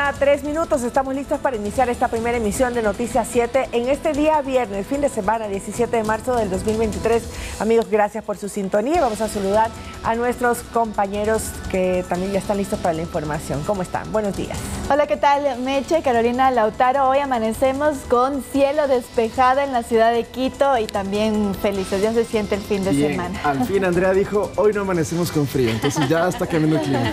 mañana, 3 minutos. Estamos listos para iniciar esta primera emisión de Noticias 7 en este día viernes, fin de semana, 17 de marzo del 2023. Amigos, gracias por su sintonía. Vamos a saludar a nuestros compañeros que también ya están listos para la información. ¿Cómo están? Buenos días. Hola, ¿qué tal? Meche, Carolina, Lautaro. Hoy amanecemos con cielo despejado en la ciudad de Quito y también felices. Ya se siente el fin de semana. Al fin Andrea dijo, hoy no amanecemos con frío, entonces ya está cambiando el clima.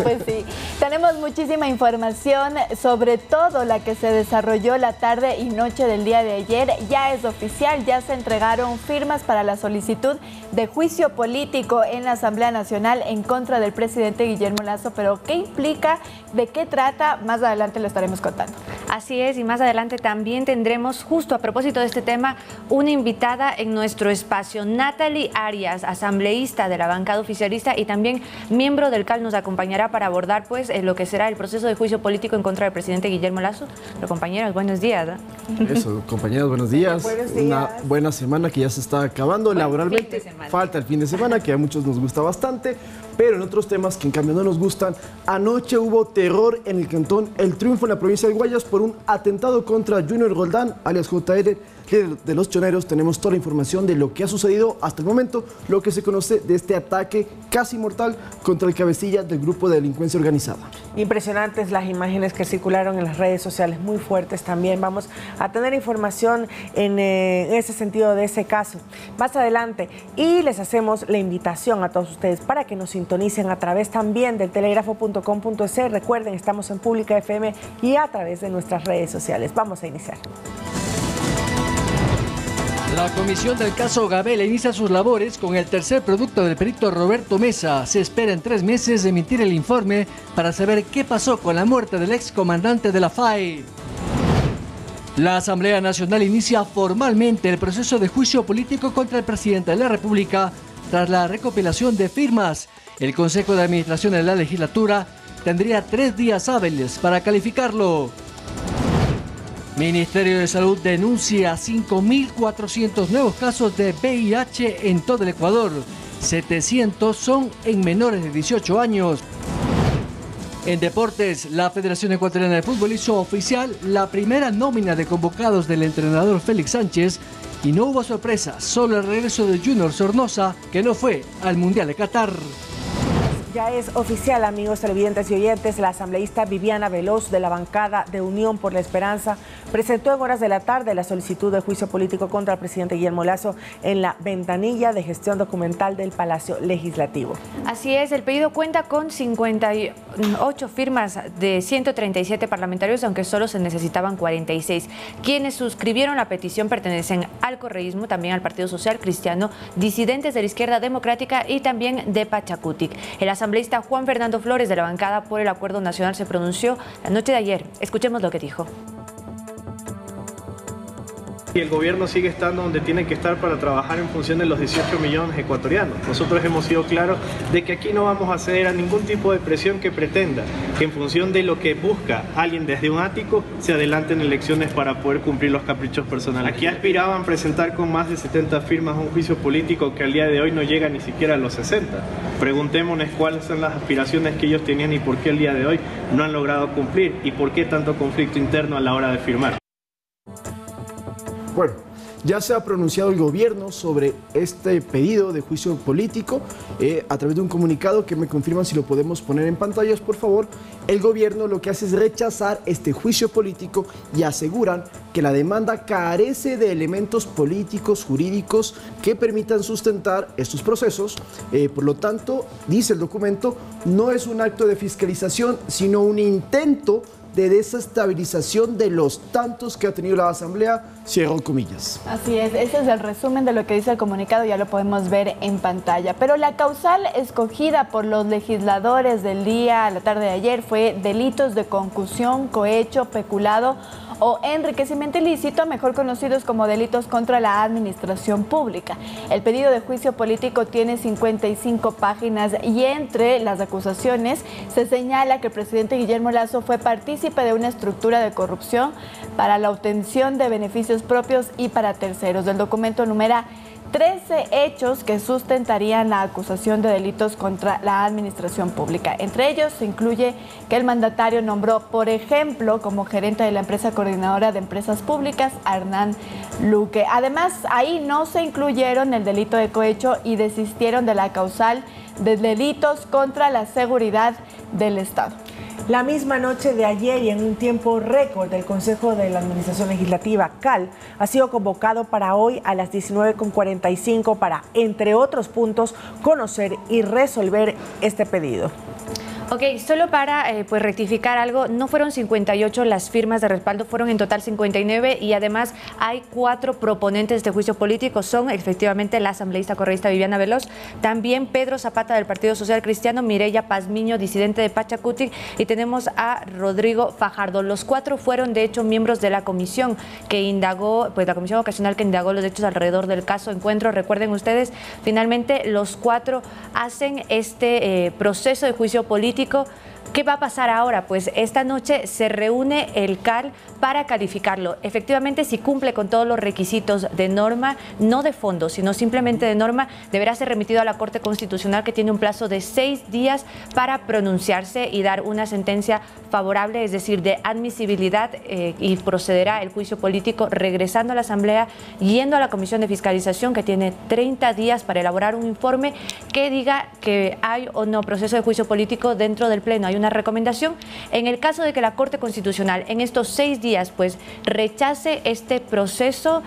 Pues sí, tenemos muchísima información, sobre todo la que se desarrolló la tarde y noche del día de ayer. Ya es oficial, ya se entregaron firmas para la solicitud de juicio político en la Asamblea Nacional en contra del presidente Guillermo Lasso. Pero ¿qué implica? ¿De qué trata? Más adelante lo estaremos contando. Así es, y más adelante también tendremos, justo a propósito de este tema, una invitada en nuestro espacio, Natalie Arias, asambleísta de la bancada oficialista y también miembro del CAL, nos acompañará para abordar pues lo que será el proceso de juicio político en contra del presidente Guillermo Lasso. Pero compañeros, buenos días. Eso, compañeros, buenos días. Buenos días. Una buena semana que ya se está acabando laboralmente. Falta el fin de semana, que a muchos nos gusta bastante, pero en otros temas que en cambio no nos gustan. Anoche hubo terror en el cantón El Triunfo, en la provincia de Guayas, por un atentado contra Junior Roldán, alias JR, de los Choneros. Tenemos toda la información de lo que ha sucedido hasta el momento, lo que se conoce de este ataque casi mortal contra el cabecilla del grupo de delincuencia organizada. Impresionantes las imágenes que circularon en las redes sociales, muy fuertes también. Vamos a tener información en ese sentido de ese caso más adelante. Y les hacemos la invitación a todos ustedes para que nos sintonicen a través también del telegrafo.com.es. Recuerden, estamos en Pública FM y a través de nuestras redes sociales. Vamos a iniciar. La comisión del caso Gabela inicia sus labores con el tercer producto del perito Roberto Mesa. Se espera en 3 meses emitir el informe para saber qué pasó con la muerte del excomandante de la FAI. La Asamblea Nacional inicia formalmente el proceso de juicio político contra el presidente de la República tras la recopilación de firmas. El Consejo de Administración de la Legislatura tendría 3 días hábiles para calificarlo. Ministerio de Salud denuncia 5.400 nuevos casos de VIH en todo el Ecuador. 700 son en menores de 18 años. En deportes, la Federación Ecuatoriana de Fútbol hizo oficial la primera nómina de convocados del entrenador Félix Sánchez y no hubo sorpresa, solo el regreso de Junior Sornosa, que no fue al Mundial de Qatar. Ya es oficial, amigos televidentes y oyentes, la asambleísta Viviana Veloz de la bancada de Unión por la Esperanza presentó en horas de la tarde la solicitud de juicio político contra el presidente Guillermo Lasso en la ventanilla de gestión documental del Palacio Legislativo. Así es, el pedido cuenta con 58 firmas de 137 parlamentarios, aunque solo se necesitaban 46. Quienes suscribieron la petición pertenecen al correísmo, también al Partido Social Cristiano, disidentes de la Izquierda Democrática y también de Pachacutic. El asambleísta Juan Fernando Flores de la bancada por el Acuerdo Nacional se pronunció la noche de ayer. Escuchemos lo que dijo. Y el gobierno sigue estando donde tiene que estar para trabajar en función de los 18 millones ecuatorianos. Nosotros hemos sido claros de que aquí no vamos a ceder a ningún tipo de presión que pretenda que en función de lo que busca alguien desde un ático se adelanten elecciones para poder cumplir los caprichos personales. Aquí aspiraban a presentar con más de 70 firmas un juicio político que al día de hoy no llega ni siquiera a los 60. Preguntémonos cuáles son las aspiraciones que ellos tenían y por qué al día de hoy no han logrado cumplir y por qué tanto conflicto interno a la hora de firmar. Bueno, ya se ha pronunciado el gobierno sobre este pedido de juicio político a través de un comunicado que me confirman si lo podemos poner en pantallas, por favor. El gobierno lo que hace es rechazar este juicio político y aseguran que la demanda carece de elementos políticos, jurídicos que permitan sustentar estos procesos. Por lo tanto, dice el documento, no es un acto de fiscalización, sino un intento de desestabilización de los tantos que ha tenido la Asamblea, cierro comillas. Así es, ese es el resumen de lo que dice el comunicado, ya lo podemos ver en pantalla. Pero la causal escogida por los legisladores del día a la tarde de ayer fue delitos de concusión, cohecho, peculado o enriquecimiento ilícito, mejor conocidos como delitos contra la administración pública. El pedido de juicio político tiene 55 páginas y entre las acusaciones se señala que el presidente Guillermo Lasso fue partícipe de una estructura de corrupción para la obtención de beneficios propios y para terceros. El documento numera 13 hechos que sustentarían la acusación de delitos contra la administración pública. Entre ellos se incluye que el mandatario nombró, por ejemplo, como gerente de la empresa coordinadora de empresas públicas a Hernán Luque. Además, ahí no se incluyeron el delito de cohecho y desistieron de la causal de delitos contra la seguridad del Estado. La misma noche de ayer y en un tiempo récord, el Consejo de la Administración Legislativa, CAL, ha sido convocado para hoy a las 19:45 para, entre otros puntos, conocer y resolver este pedido. Ok, solo para pues rectificar algo, no fueron 58 las firmas de respaldo, fueron en total 59 y además hay 4 proponentes de juicio político. Son efectivamente la asambleísta correísta Viviana Veloz, también Pedro Zapata del Partido Social Cristiano, Mireya Pazmiño, disidente de Pachacutic, y tenemos a Rodrigo Fajardo. Los 4 fueron de hecho miembros de la comisión que indagó, pues la comisión ocasional que indagó los hechos alrededor del caso Encuentro. Recuerden ustedes, finalmente los 4 hacen este proceso de juicio político. ¿Qué va a pasar ahora? Pues esta noche se reúne el CAL para calificarlo. Efectivamente, si cumple con todos los requisitos de norma, no de fondo, sino simplemente de norma, deberá ser remitido a la Corte Constitucional, que tiene un plazo de 6 días para pronunciarse y dar una sentencia favorable, es decir, de admisibilidad, y procederá el juicio político regresando a la Asamblea, yendo a la Comisión de Fiscalización, que tiene 30 días para elaborar un informe que diga que hay o no proceso de juicio político dentro del Pleno. Hay una recomendación. En el caso de que la Corte Constitucional en estos 6 días pues rechace este proceso,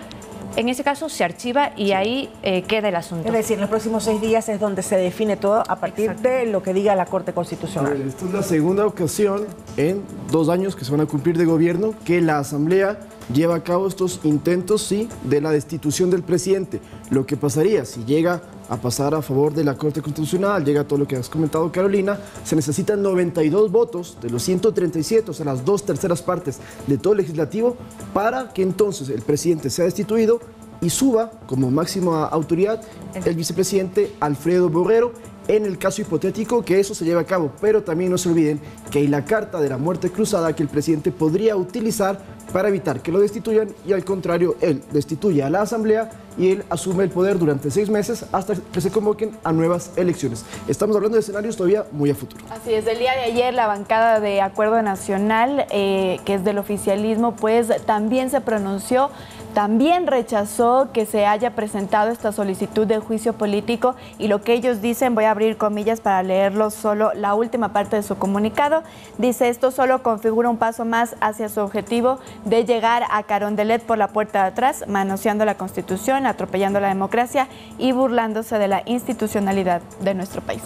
en ese caso se archiva y ahí queda el asunto. Es decir, en los próximos 6 días es donde se define todo a partir de lo que diga la Corte Constitucional. Esta es la segunda ocasión en 2 años que se van a cumplir de gobierno que la Asamblea lleva a cabo estos intentos, sí, de la destitución del presidente. Lo que pasaría si llega a pasar a favor de la Corte Constitucional, llega todo lo que has comentado, Carolina, se necesitan 92 votos de los 137, o sea, las 2/3 partes de todo el legislativo, para que entonces el presidente sea destituido y suba como máxima autoridad el vicepresidente Alfredo Borrero, en el caso hipotético que eso se lleve a cabo. Pero también no se olviden que hay la carta de la muerte cruzada que el presidente podría utilizar para evitar que lo destituyan y al contrario, él destituye a la Asamblea y él asume el poder durante 6 meses hasta que se convoquen a nuevas elecciones. Estamos hablando de escenarios todavía muy a futuro. Así es, el día de ayer la bancada de Acuerdo Nacional, que es del oficialismo, pues también se pronunció, también rechazó que se haya presentado esta solicitud de juicio político y lo que ellos dicen, voy a abrir comillas para leerlo solo la última parte de su comunicado, dice: esto solo configura un paso más hacia su objetivo de llegar a Carondelet por la puerta de atrás, manoseando la Constitución, atropellando la democracia y burlándose de la institucionalidad de nuestro país.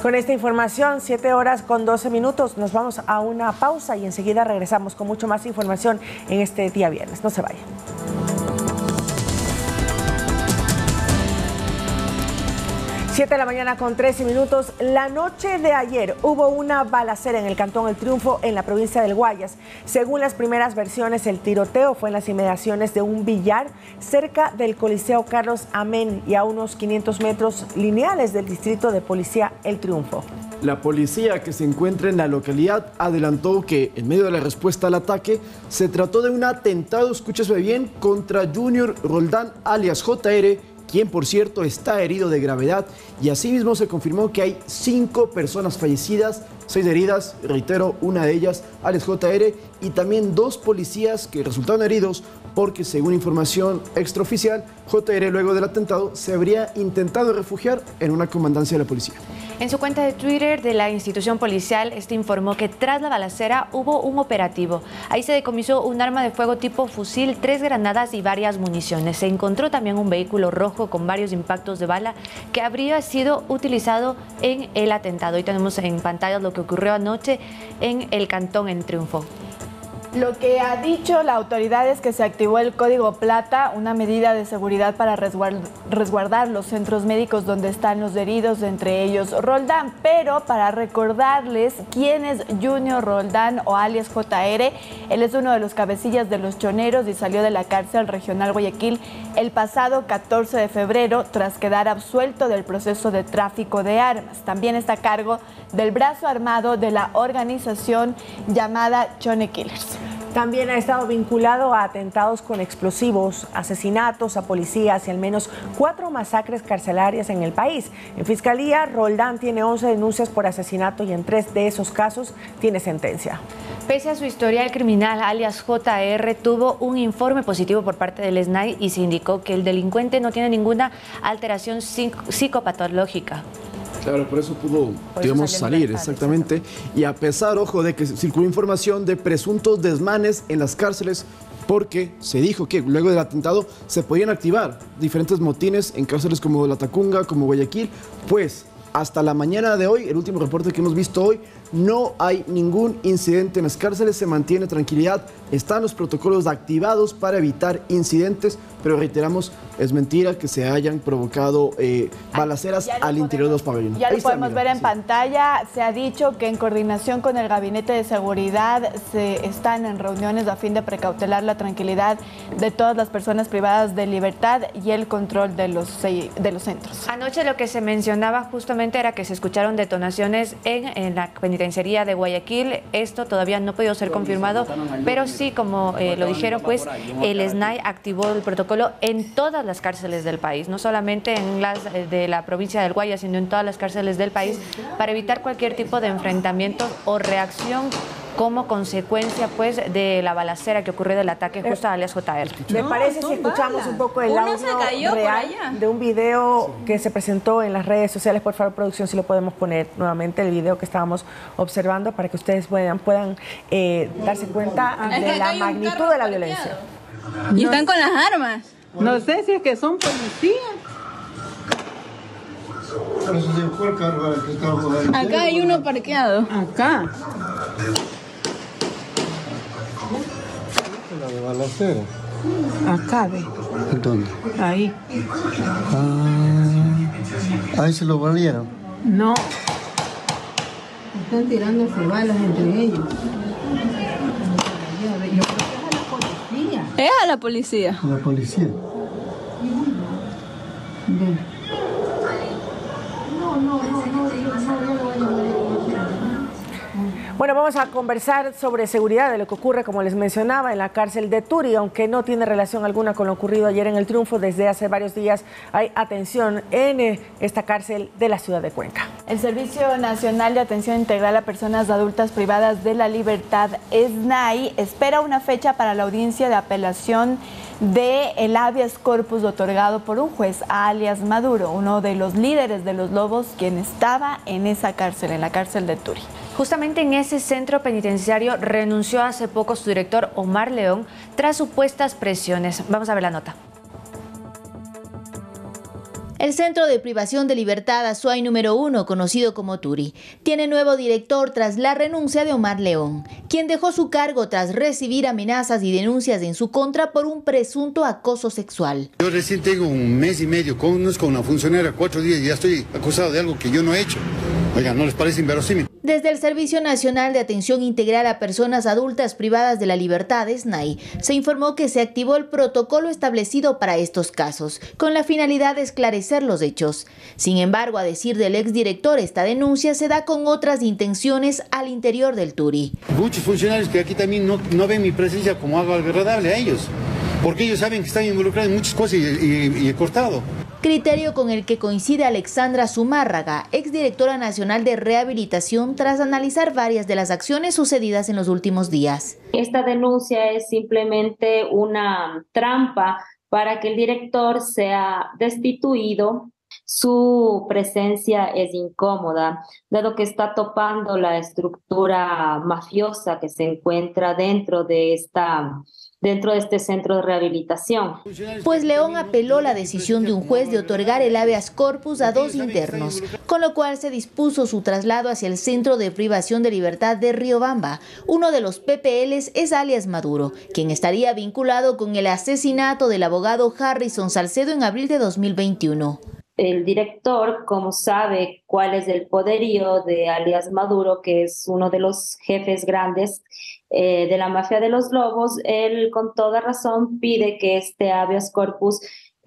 Con esta información, 7:12, nos vamos a una pausa y enseguida regresamos con mucho más información en este día viernes. No se vayan. 7:13. La noche de ayer hubo una balacera en el cantón El Triunfo, en la provincia del Guayas. Según las primeras versiones, el tiroteo fue en las inmediaciones de un billar cerca del Coliseo Carlos Amén y a unos 500 metros lineales del distrito de policía El Triunfo. La policía que se encuentra en la localidad adelantó que en medio de la respuesta al ataque se trató de un atentado, escúchese bien, contra Junior Roldán alias JR, quien por cierto está herido de gravedad, y asimismo se confirmó que hay 5 personas fallecidas, 6 heridas, reitero, una de ellas alias JR, y también 2 policías que resultaron heridos porque, según información extraoficial, JR luego del atentado se habría intentado refugiar en una comandancia de la policía. En su cuenta de Twitter de la institución policial, informó que tras la balacera hubo un operativo. Ahí se decomisó un arma de fuego tipo fusil, 3 granadas y varias municiones. Se encontró también un vehículo rojo con varios impactos de bala que habría sido utilizado en el atentado. Hoy tenemos en pantalla lo que ocurrió anoche en el cantón El Triunfo. Lo que ha dicho la autoridad es que se activó el Código Plata, una medida de seguridad para resguardar los centros médicos donde están los heridos, entre ellos Roldán. Pero para recordarles quién es Junior Roldán o alias JR, él es uno de los cabecillas de los choneros y salió de la cárcel regional Guayaquil el pasado 14 de febrero tras quedar absuelto del proceso de tráfico de armas. También está a cargo del brazo armado de la organización llamada Chone Killers. También ha estado vinculado a atentados con explosivos, asesinatos a policías y al menos 4 masacres carcelarias en el país. En Fiscalía, Roldán tiene 11 denuncias por asesinato y en 3 de esos casos tiene sentencia. Pese a su historial criminal, alias JR tuvo un informe positivo por parte del SNAI y se indicó que el delincuente no tiene ninguna alteración psicopatológica. Claro, por eso pudo, digamos, salir, exactamente. Y a pesar, ojo, de que circuló información de presuntos desmanes en las cárceles, porque se dijo que luego del atentado se podían activar diferentes motines en cárceles como La Tacunga, como Guayaquil, pues hasta la mañana de hoy, el último reporte que hemos visto hoy, no hay ningún incidente en las cárceles, se mantiene tranquilidad, están los protocolos activados para evitar incidentes, pero reiteramos, es mentira que se hayan provocado balaceras al interior de los pabellones. Ya lo podemos ver en pantalla, se ha dicho que en coordinación con el Gabinete de Seguridad se están en reuniones a fin de precautelar la tranquilidad de todas las personas privadas de libertad y el control de los centros. Anoche lo que se mencionaba justamente era que se escucharon detonaciones en la penitenciaría de Guayaquil. Esto todavía no ha podido ser confirmado, pero sí, como lo dijeron, pues el SNAI activó el protocolo en todas las cárceles del país, no solamente en las de la provincia del Guayas, sino en todas las cárceles del país, para evitar cualquier tipo de enfrentamiento o reacción como consecuencia pues de la balacera que ocurrió del ataque justo a alias JR. ¿Le parece si escuchamos un poco el audio real de un video que se presentó en las redes sociales? Por favor, producción, si lo podemos poner nuevamente, el video que estábamos observando para que ustedes puedan darse cuenta de la magnitud de la violencia. Y están con las armas. No sé si es que son policías. Acá hay uno parqueado. Acá. La de balacera. Acá ve. ¿Dónde? Ahí. Ahí se lo valieron. No. Están tirándose balas entre ellos. Yo creo que es a la policía. Es a la policía. La policía. Ven. Bueno, vamos a conversar sobre seguridad de lo que ocurre, como les mencionaba, en la cárcel de Turi, aunque no tiene relación alguna con lo ocurrido ayer en el Triunfo. Desde hace varios días hay atención en esta cárcel de la ciudad de Cuenca. El Servicio Nacional de Atención Integral a Personas Adultas Privadas de la Libertad, SNAI, espera una fecha para la audiencia de apelación del habeas corpus otorgado por un juez a alias Maduro, uno de los líderes de los Lobos, quien estaba en esa cárcel, en la cárcel de Turi. Justamente en ese centro penitenciario renunció hace poco su director Omar León tras supuestas presiones. Vamos a ver la nota. El Centro de Privación de Libertad Azuay número 1, conocido como Turi, tiene nuevo director tras la renuncia de Omar León, quien dejó su cargo tras recibir amenazas y denuncias en su contra por un presunto acoso sexual. Yo recién tengo 1 mes y medio con una funcionaria, 4 días y ya estoy acusado de algo que yo no he hecho. Oigan, ¿no les parece inverosímil? Desde el Servicio Nacional de Atención Integral a Personas Adultas Privadas de la Libertad, SNAI, se informó que se activó el protocolo establecido para estos casos, con la finalidad de esclarecer los hechos. Sin embargo, a decir del exdirector, esta denuncia se da con otras intenciones al interior del Turi. Muchos funcionarios que aquí también no ven mi presencia como algo agradable a ellos, porque ellos saben que están involucrados en muchas cosas y he cortado. Criterio con el que coincide Alexandra Zumárraga, exdirectora nacional de rehabilitación, tras analizar varias de las acciones sucedidas en los últimos días. Esta denuncia es simplemente una trampa para que el director sea destituido. Su presencia es incómoda, dado que está topando la estructura mafiosa que se encuentra dentro de este centro de rehabilitación. Pues León apeló la decisión de un juez de otorgar el habeas corpus a 2 internos, con lo cual se dispuso su traslado hacia el Centro de Privación de Libertad de Riobamba. Uno de los PPLs es alias Maduro, quien estaría vinculado con el asesinato del abogado Harrison Salcedo en abril de 2021. El director, como sabe cuál es el poderío de alias Maduro, que es uno de los jefes grandes de la mafia de los Lobos, él con toda razón pide que este habeas corpus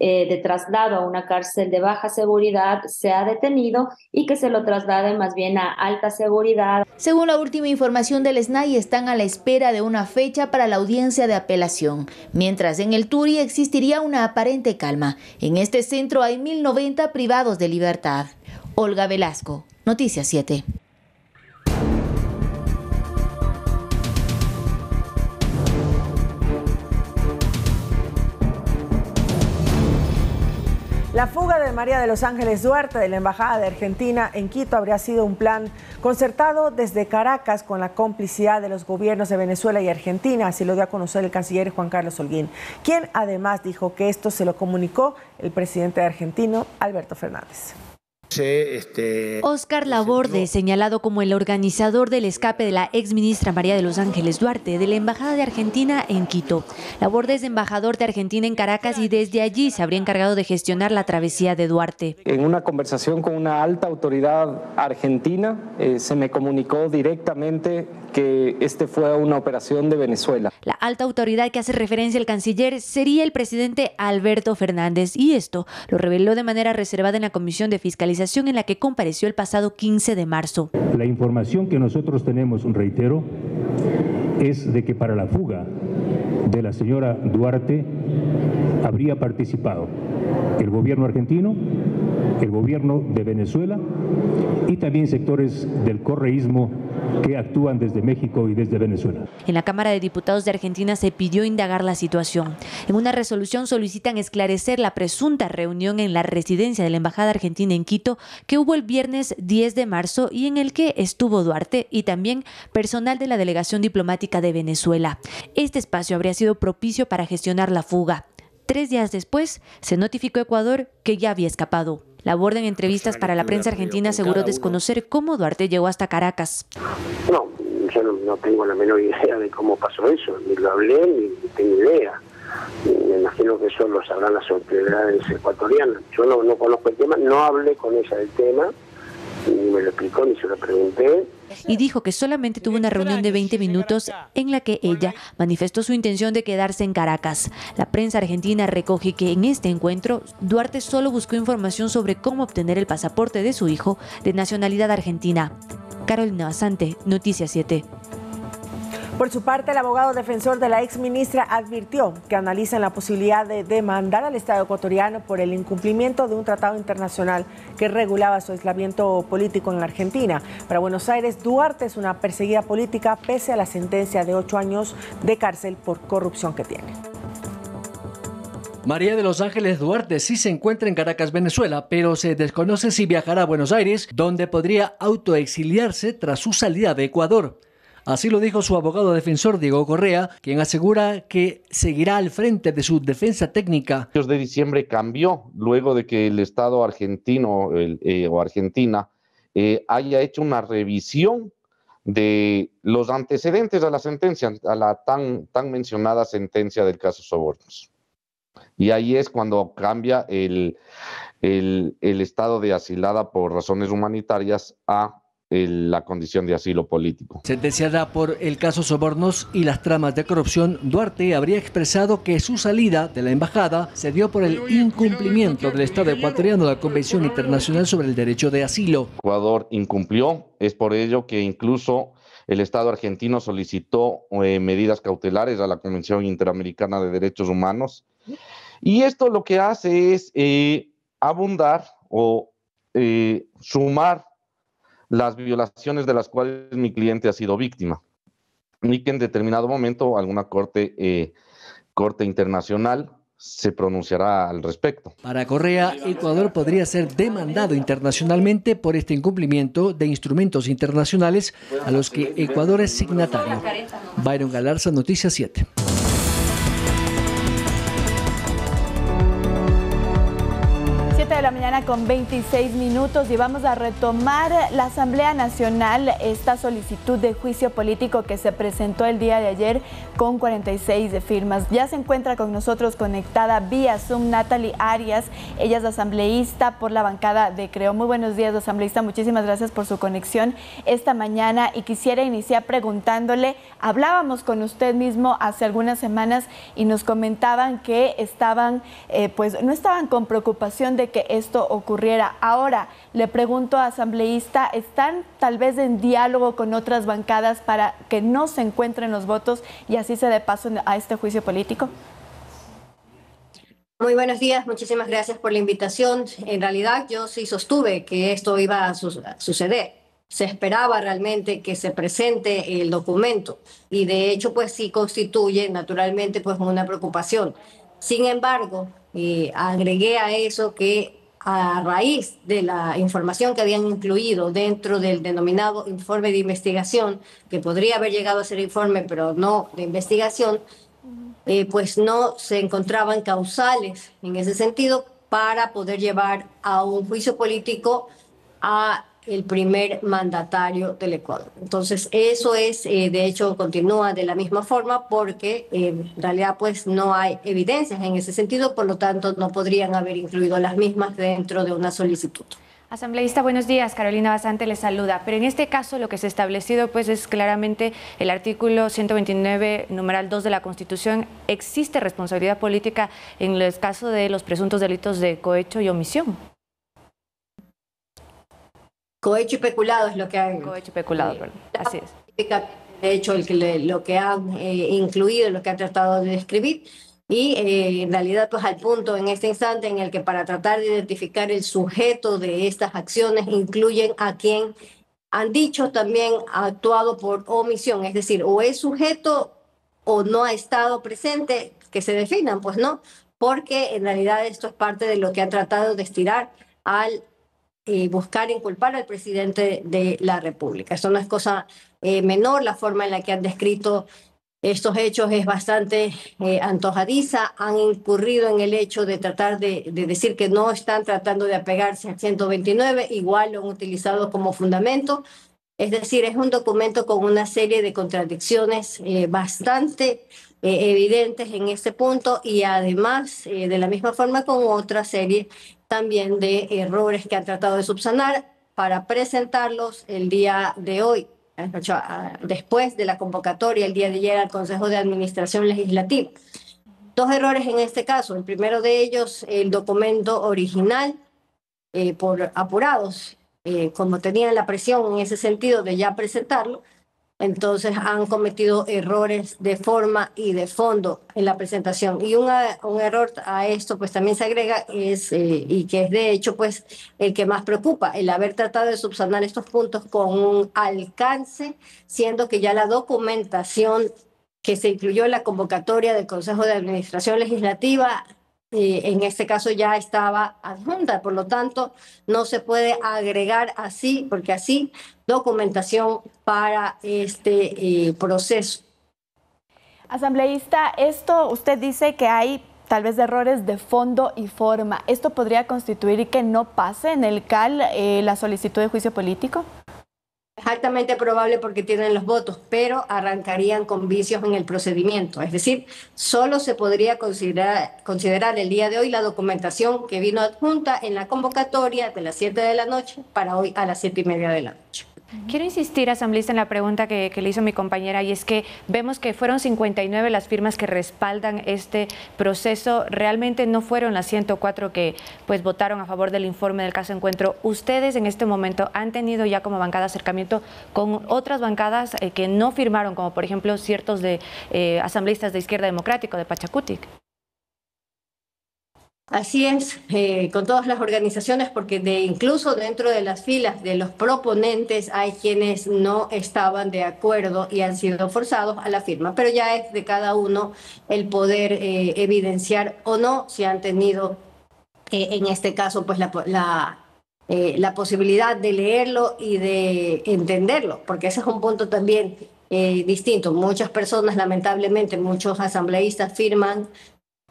de traslado a una cárcel de baja seguridad sea detenido y que se lo traslade más bien a alta seguridad. Según la última información del SNAI, están a la espera de una fecha para la audiencia de apelación, mientras en el Turi existiría una aparente calma. En este centro hay 1090 privados de libertad. Olga Velasco, Noticias 7. La fuga de María de los Ángeles Duarte de la Embajada de Argentina en Quito habría sido un plan concertado desde Caracas con la complicidad de los gobiernos de Venezuela y Argentina, así lo dio a conocer el canciller Juan Carlos Holguín, quien además dijo que esto se lo comunicó el presidente argentino Alberto Fernández. Óscar Laborde, señalado como el organizador del escape de la exministra María de los Ángeles Duarte de la Embajada de Argentina en Quito. Laborde es embajador de Argentina en Caracas y desde allí se habría encargado de gestionar la travesía de Duarte. En una conversación con una alta autoridad argentina, se me comunicó directamente que este fue una operación de Venezuela. La alta autoridad que hace referencia al canciller sería el presidente Alberto Fernández, y esto lo reveló de manera reservada en la Comisión de Fiscalización en la que compareció el pasado 15 de marzo. La información que nosotros tenemos, reitero, es de que para la fuga de la señora Duarte habría participado el gobierno argentino, el gobierno de Venezuela y también sectores del correísmo que actúan desde México y desde Venezuela. En la Cámara de Diputados de Argentina se pidió indagar la situación. En una resolución solicitan esclarecer la presunta reunión en la residencia de la Embajada Argentina en Quito que hubo el viernes 10 de marzo y en el que estuvo Duarte y también personal de la Delegación Diplomática de Venezuela. Este espacio habría sido propicio para gestionar la fuga. 3 días después, se notificó a Ecuador que ya había escapado. Laborde en entrevistas para la prensa argentina aseguró desconocer cómo Duarte llegó hasta Caracas. No, yo no tengo la menor idea de cómo pasó eso, ni lo hablé, ni tengo idea. Me imagino que eso lo sabrán las autoridades ecuatorianas. Yo no conozco el tema, no hablé con ella del tema, ni me lo explicó, ni se lo pregunté. Y dijo que solamente tuvo una reunión de 20 minutos en la que ella manifestó su intención de quedarse en Caracas. La prensa argentina recoge que en este encuentro Duarte solo buscó información sobre cómo obtener el pasaporte de su hijo de nacionalidad argentina. Carolina Basante, Noticias 7. Por su parte, el abogado defensor de la exministra advirtió que analizan la posibilidad de demandar al Estado ecuatoriano por el incumplimiento de un tratado internacional que regulaba su aislamiento político en Argentina. Para Buenos Aires, Duarte es una perseguida política pese a la sentencia de 8 años de cárcel por corrupción que tiene. María de los Ángeles Duarte sí se encuentra en Caracas, Venezuela, pero se desconoce si viajará a Buenos Aires, donde podría autoexiliarse tras su salida de Ecuador. Así lo dijo su abogado defensor Diego Correa, quien asegura que seguirá al frente de su defensa técnica. El 2 de diciembre cambió luego de que el Estado argentino o Argentina haya hecho una revisión de los antecedentes a la sentencia, a la tan mencionada sentencia del caso Sobornos. Y ahí es cuando cambia el estado de asilada por razones humanitarias a la condición de asilo político. Sentenciada por el caso Sobornos y las tramas de corrupción, Duarte habría expresado que su salida de la embajada se dio por el incumplimiento del Estado ecuatoriano de la Convención Internacional sobre el Derecho de Asilo. Ecuador incumplió, es por ello que incluso el Estado argentino solicitó medidas cautelares a la Convención Interamericana de Derechos Humanos. Y esto lo que hace es abundar o sumar las violaciones de las cuales mi cliente ha sido víctima y que en determinado momento alguna corte internacional se pronunciará al respecto. Para Correa, Ecuador podría ser demandado internacionalmente por este incumplimiento de instrumentos internacionales a los que Ecuador es signatario. Byron Galarza, Noticias 7. De la mañana con 26 minutos y vamos a retomar la Asamblea Nacional, esta solicitud de juicio político que se presentó el día de ayer con 46 firmas. Ya se encuentra con nosotros conectada vía Zoom Natalie Arias, ella es asambleísta por la bancada de Creo. Muy buenos días, asambleísta, muchísimas gracias por su conexión esta mañana y quisiera iniciar preguntándole, hablábamos con usted mismo hace algunas semanas y nos comentaban que estaban, pues no estaban con preocupación de que esto ocurriera. Ahora, le pregunto, asambleísta, ¿están tal vez en diálogo con otras bancadas para que no se encuentren los votos y así se dé paso a este juicio político? Muy buenos días, muchísimas gracias por la invitación. En realidad yo sí sostuve que esto iba a suceder. Se esperaba realmente que se presente el documento y de hecho pues sí constituye naturalmente pues una preocupación. Sin embargo, agregué a eso que a raíz de la información que habían incluido dentro del denominado informe de investigación, que podría haber llegado a ser informe pero no de investigación, pues no se encontraban causales en ese sentido para poder llevar a un juicio político a el primer mandatario del Ecuador. Entonces, eso es, de hecho, continúa de la misma forma porque en realidad pues no hay evidencias en ese sentido, por lo tanto no podrían haber incluido las mismas dentro de una solicitud. Asambleísta, buenos días. Carolina Basante le saluda. Pero en este caso lo que se ha establecido pues es claramente el artículo 129, numeral 2 de la Constitución. ¿Existe responsabilidad política en el caso de los presuntos delitos de cohecho y omisión? Cohecho y peculado es lo que han... Cohecho y peculado, perdón. Así es. De hecho, lo que han incluido, lo que han tratado de describir, y en realidad pues al punto en este instante en el que para tratar de identificar el sujeto de estas acciones incluyen a quien han dicho también ha actuado por omisión, es decir, o es sujeto o no ha estado presente, que se definan, pues no, porque en realidad esto es parte de lo que han tratado de estirar al buscar inculpar al presidente de la República. Esto no es cosa menor, la forma en la que han descrito estos hechos es bastante antojadiza, han incurrido en el hecho de tratar de decir que no están tratando de apegarse al 129, igual lo han utilizado como fundamento, es decir, es un documento con una serie de contradicciones bastante evidentes en este punto y además de la misma forma con otra serie también de errores que han tratado de subsanar para presentarlos el día de hoy, después de la convocatoria el día de ayer al Consejo de Administración Legislativa. Dos errores en este caso. El primero de ellos, el documento original, por apurados, como tenían la presión en ese sentido de ya presentarlo, entonces han cometido errores de forma y de fondo en la presentación. Y un error a esto pues también se agrega y que es de hecho pues el que más preocupa, el haber tratado de subsanar estos puntos con un alcance, siendo que ya la documentación que se incluyó en la convocatoria del Consejo de Administración Legislativa en este caso ya estaba adjunta, por lo tanto no se puede agregar así, porque así documentación para este proceso. Asambleísta, esto usted dice que hay tal vez errores de fondo y forma. ¿Esto podría constituir que no pase en el CAL la solicitud de juicio político? Es altamente probable porque tienen los votos, pero arrancarían con vicios en el procedimiento. Es decir, solo se podría considerar el día de hoy la documentación que vino adjunta en la convocatoria de las 7 de la noche para hoy a las 7:30 de la noche. Quiero insistir, asambleísta, en la pregunta que le hizo mi compañera, y es que vemos que fueron 59 las firmas que respaldan este proceso. Realmente no fueron las 104 que pues votaron a favor del informe del caso Encuentro. ¿Ustedes en este momento han tenido ya como bancada acercamiento con otras bancadas que no firmaron, como por ejemplo ciertos de asambleístas de Izquierda Democrática, de Pachacutic? Así es, con todas las organizaciones, porque incluso dentro de las filas de los proponentes hay quienes no estaban de acuerdo y han sido forzados a la firma, pero ya es de cada uno el poder evidenciar o no si han tenido, en este caso, pues la posibilidad de leerlo y de entenderlo, porque ese es un punto también distinto. Muchas personas, lamentablemente, muchos asambleístas firman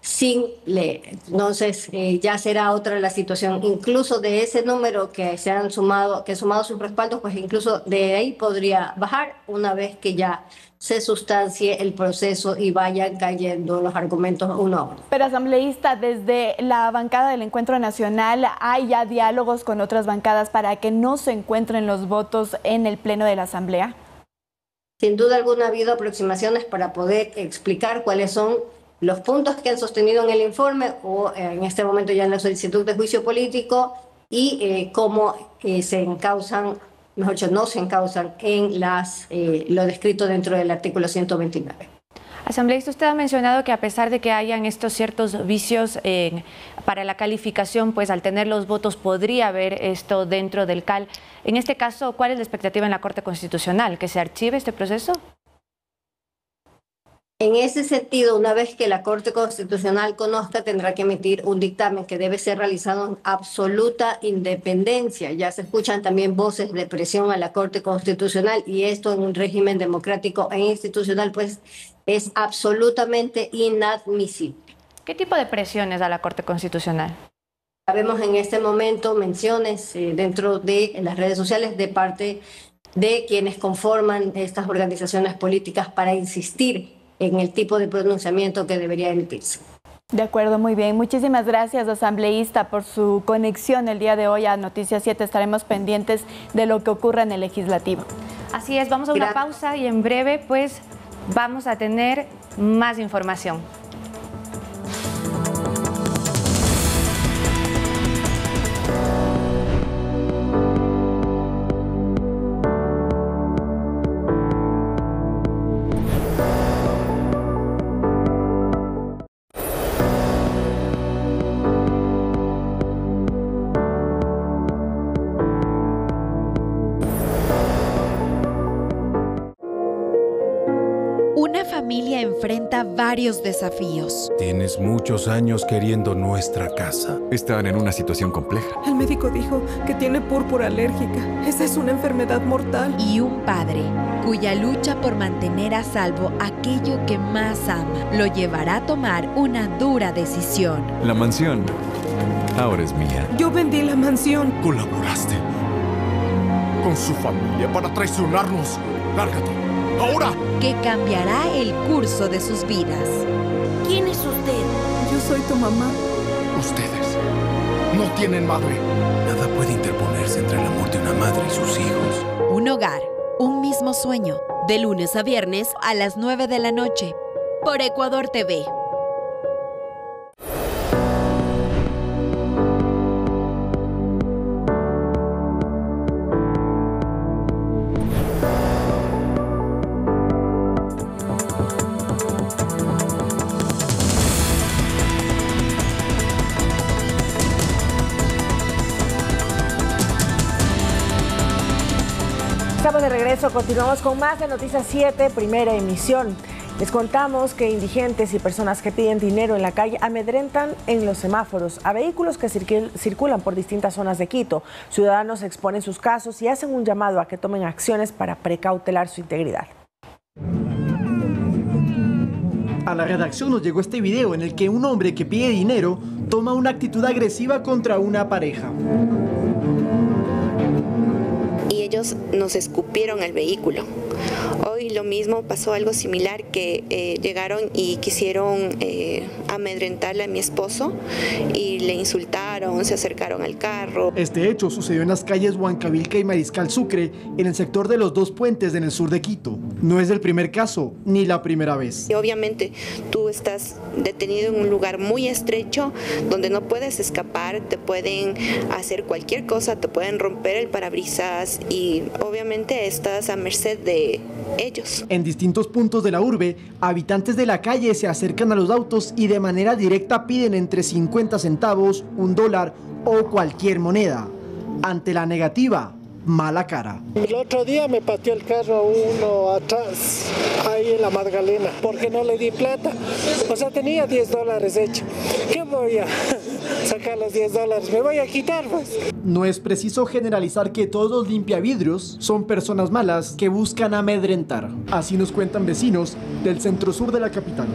sin leer. Entonces ya será otra la situación. Incluso de ese número que se han sumado, que sumado sus respaldos, pues incluso de ahí podría bajar una vez que ya se sustancie el proceso y vayan cayendo los argumentos uno a uno. Pero asambleísta, desde la bancada del Encuentro Nacional, ¿hay ya diálogos con otras bancadas para que no se encuentren los votos en el pleno de la Asamblea? Sin duda alguna ha habido aproximaciones para poder explicar cuáles son los puntos que han sostenido en el informe o en este momento ya en la solicitud de juicio político y cómo se encausan, mejor dicho, no se encausan en lo descrito dentro del artículo 129. Asambleísta, usted ha mencionado que a pesar de que hayan estos ciertos vicios para la calificación, pues al tener los votos podría haber esto dentro del CAL. En este caso, ¿cuál es la expectativa en la Corte Constitucional? ¿Que se archive este proceso? En ese sentido, una vez que la Corte Constitucional conozca, tendrá que emitir un dictamen que debe ser realizado en absoluta independencia. Ya se escuchan también voces de presión a la Corte Constitucional y esto en un régimen democrático e institucional pues es absolutamente inadmisible. ¿Qué tipo de presiones a la Corte Constitucional? Vemos en este momento menciones dentro de las redes sociales de parte de quienes conforman estas organizaciones políticas para insistir en el tipo de pronunciamiento que debería emitirse. De acuerdo, muy bien. Muchísimas gracias, asambleísta, por su conexión el día de hoy a Noticias 7. Estaremos pendientes de lo que ocurra en el Legislativo. Así es, vamos a una pausa y en breve pues vamos a tener más información. Una familia enfrenta varios desafíos. Tienes muchos años queriendo nuestra casa. Están en una situación compleja. El médico dijo que tiene púrpura alérgica. Esa es una enfermedad mortal. Y un padre cuya lucha por mantener a salvo aquello que más ama lo llevará a tomar una dura decisión. La mansión ahora es mía. Yo vendí la mansión. Colaboraste con su familia para traicionarnos. ¡Lárgate! ¡Ahora! Que cambiará el curso de sus vidas. ¿Quién es usted? Yo soy tu mamá. Ustedes no tienen madre. Nada puede interponerse entre el amor de una madre y sus hijos. Un hogar, un mismo sueño. De lunes a viernes a las 9 de la noche. Por Ecuador TV. Estamos de regreso, continuamos con más de Noticias 7, primera emisión. Les contamos que indigentes y personas que piden dinero en la calle amedrentan en los semáforos a vehículos que circulan por distintas zonas de Quito. Ciudadanos exponen sus casos y hacen un llamado a que tomen acciones para precautelar su integridad. A la redacción nos llegó este video en el que un hombre que pide dinero toma una actitud agresiva contra una pareja. Y ellos nos escupieron el vehículo. Hoy lo mismo, pasó algo similar, que llegaron y quisieron amedrentarle a mi esposo y le insultaron, se acercaron al carro. Este hecho sucedió en las calles Huancavilca y Mariscal Sucre, en el sector de los Dos Puentes en el sur de Quito. No es el primer caso, ni la primera vez. Y obviamente tú estás detenido en un lugar muy estrecho donde no puedes escapar, te pueden hacer cualquier cosa, te pueden romper el parabrisas y obviamente estás a merced de ellos. En distintos puntos de la urbe, habitantes de la calle se acercan a los autos y de manera directa piden entre 50 centavos, $1 o cualquier moneda. Ante la negativa, mala cara. El otro día me pateó el carro uno atrás, ahí en la Magdalena, porque no le di plata. O sea, tenía $10 hecho. ¿Qué voy a sacar los $10? Me voy a quitar, pues. No es preciso generalizar que todos los limpiavidrios son personas malas que buscan amedrentar. Así nos cuentan vecinos del centro sur de la capital.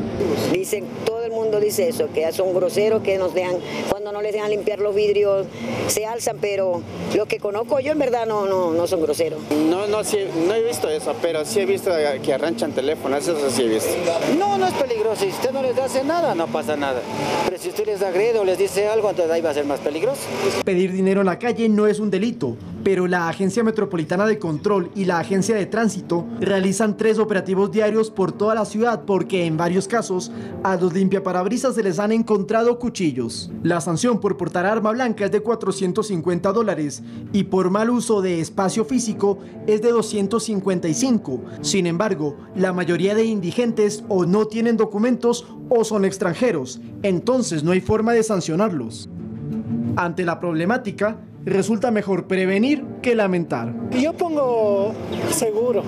Dicen, todo el mundo mundo dice eso, que son groseros, que nos dejan, cuando no les dejan limpiar los vidrios, se alzan, pero lo que conozco yo en verdad no son groseros. No he visto eso, pero sí he visto que arranchan teléfonos, eso sí he visto. No es peligroso, si usted no les hace nada, no pasa nada. Pero si usted les agrede o les dice algo, entonces ahí va a ser más peligroso. Pedir dinero en la calle no es un delito, pero la Agencia Metropolitana de Control y la Agencia de Tránsito realizan 3 operativos diarios por toda la ciudad porque en varios casos a los limpiaparabrisas se les han encontrado cuchillos. La sanción por portar arma blanca es de $450 y por mal uso de espacio físico es de $255. Sin embargo, la mayoría de indigentes o no tienen documentos o son extranjeros, entonces no hay forma de sancionarlos. Ante la problemática, resulta mejor prevenir que lamentar. Yo pongo seguro,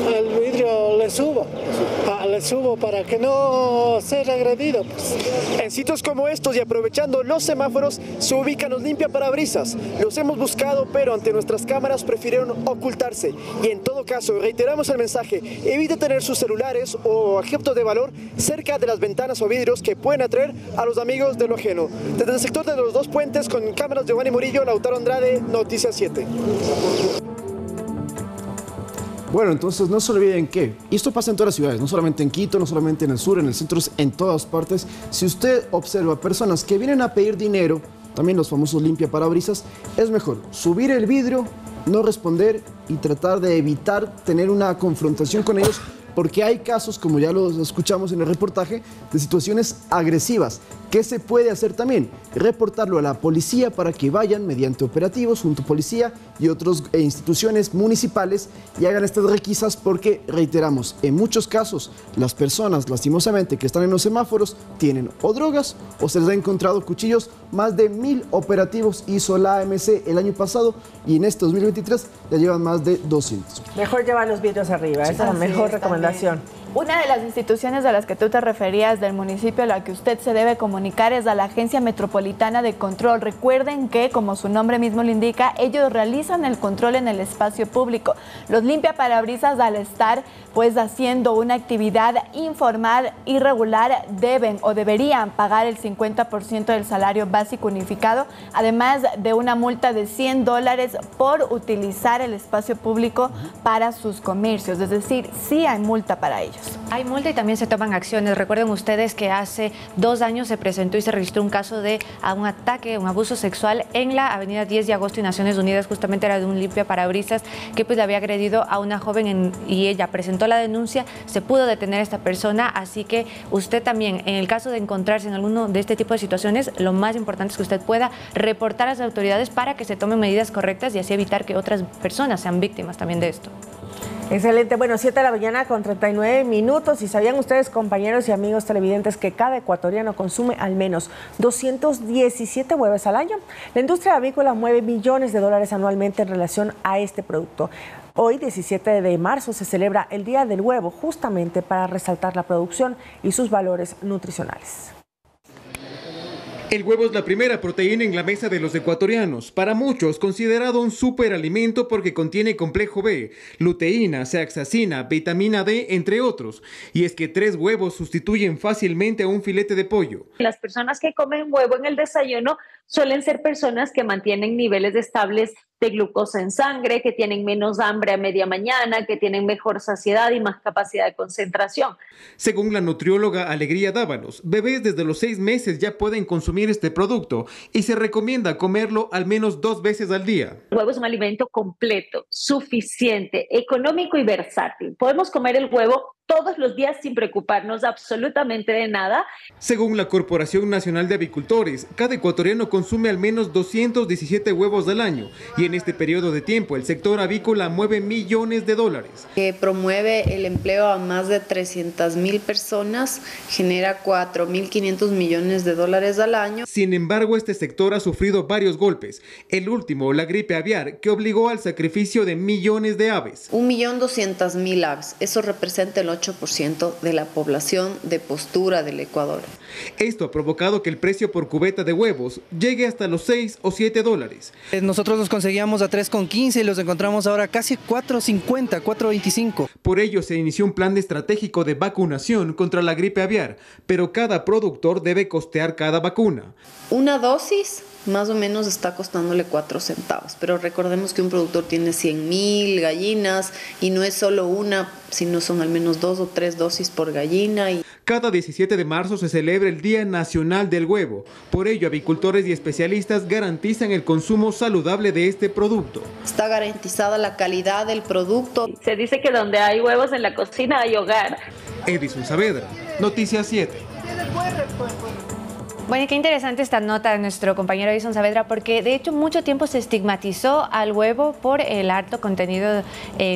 el vidrio le subo para que no sea agredido. Pues. En sitios como estos y aprovechando los semáforos se ubican los limpiaparabrisas. Los hemos buscado, pero ante nuestras cámaras prefirieron ocultarse. Y en todo caso, reiteramos el mensaje, evite tener sus celulares o objetos de valor cerca de las ventanas o vidrios que pueden atraer a los amigos de lo ajeno. Desde el sector de los 2 puentes, con cámaras de Giovanni Murillo, Lautaro Andrade, Noticias 7. Bueno, entonces no se olviden que esto pasa en todas las ciudades, no solamente en Quito, no solamente en el sur, en el centro, en todas partes. Si usted observa personas que vienen a pedir dinero, también los famosos limpiaparabrisas, es mejor subir el vidrio, no responder y tratar de evitar tener una confrontación con ellos, porque hay casos, como ya los escuchamos en el reportaje, de situaciones agresivas. ¿Qué se puede hacer también? Reportarlo a la policía para que vayan mediante operativos junto a policía y otras instituciones municipales y hagan estas requisas porque, reiteramos, en muchos casos las personas lastimosamente que están en los semáforos tienen o drogas o se les ha encontrado cuchillos. Más de 1000 operativos hizo la AMC el año pasado y en este 2023 ya llevan más de 200. Mejor llevar los vidrios arriba, esa es la mejor recomendación. Una de las instituciones a las que tú te referías del municipio a la que usted se debe comunicar es a la Agencia Metropolitana de Control. Recuerden que, como su nombre mismo lo indica, ellos realizan el control en el espacio público. Los limpiaparabrisas, al estar pues haciendo una actividad informal y regular, deben o deberían pagar el 50% del salario básico unificado, además de una multa de $100 por utilizar el espacio público para sus comercios. Es decir, sí hay multa para ellos. Hay multa y también se toman acciones. Recuerden ustedes que hace 2 años se presentó y se registró un caso de un ataque, un abuso sexual en la avenida 10 de agosto y Naciones Unidas. Justamente era de un limpiaparabrisas que pues le había agredido a una joven y ella presentó la denuncia. Se pudo detener a esta persona, así que usted también, en el caso de encontrarse en alguno de este tipo de situaciones, lo más importante es que usted pueda reportar a las autoridades para que se tomen medidas correctas y así evitar que otras personas sean víctimas también de esto. Excelente. Bueno, 7 de la mañana con 39 minutos. ¿Y sabían ustedes, compañeros y amigos televidentes, que cada ecuatoriano consume al menos 217 huevos al año? La industria avícola mueve millones de dólares anualmente en relación a este producto. Hoy, 17 de marzo, se celebra el Día del Huevo, justamente para resaltar la producción y sus valores nutricionales. El huevo es la primera proteína en la mesa de los ecuatorianos, para muchos considerado un superalimento porque contiene complejo B, luteína, zeaxantina, vitamina D, entre otros. Y es que 3 huevos sustituyen fácilmente a un filete de pollo. Las personas que comen huevo en el desayuno suelen ser personas que mantienen niveles estables de glucosa en sangre, que tienen menos hambre a media mañana, que tienen mejor saciedad y más capacidad de concentración. Según la nutrióloga Alegría Dávalos, bebés desde los 6 meses ya pueden consumir este producto y se recomienda comerlo al menos 2 veces al día. El huevo es un alimento completo, suficiente, económico y versátil. Podemos comer el huevo todos los días sin preocuparnos absolutamente de nada. Según la Corporación Nacional de Avicultores, cada ecuatoriano consume al menos 217 huevos al año y en este periodo de tiempo el sector avícola mueve millones de dólares. Que promueve el empleo a más de 300,000 personas, genera 4.500 millones de dólares al año. Sin embargo, este sector ha sufrido varios golpes. El último, la gripe aviar, que obligó al sacrificio de millones de aves. 1.200.000 aves, eso representa el 8% de la población de postura del Ecuador. Esto ha provocado que el precio por cubeta de huevos llegue hasta los $6 o $7. Nosotros los conseguíamos a 3,15 y los encontramos ahora casi 4,50, 4,25. Por ello se inició un plan estratégico de vacunación contra la gripe aviar, pero cada productor debe costear cada vacuna. Una dosis más o menos está costándole 4 centavos, pero recordemos que un productor tiene 100.000 gallinas y no es solo una, sino son al menos 2 o 3 dosis por gallina. Cada 17 de marzo se celebra el Día Nacional del Huevo. Por ello, avicultores y especialistas garantizan el consumo saludable de este producto. Está garantizada la calidad del producto. Se dice que donde hay huevos en la cocina hay hogar. Edison Saavedra, Noticias 7. Bueno, qué interesante esta nota de nuestro compañero Edison Saavedra, porque de hecho mucho tiempo se estigmatizó al huevo por el alto contenido,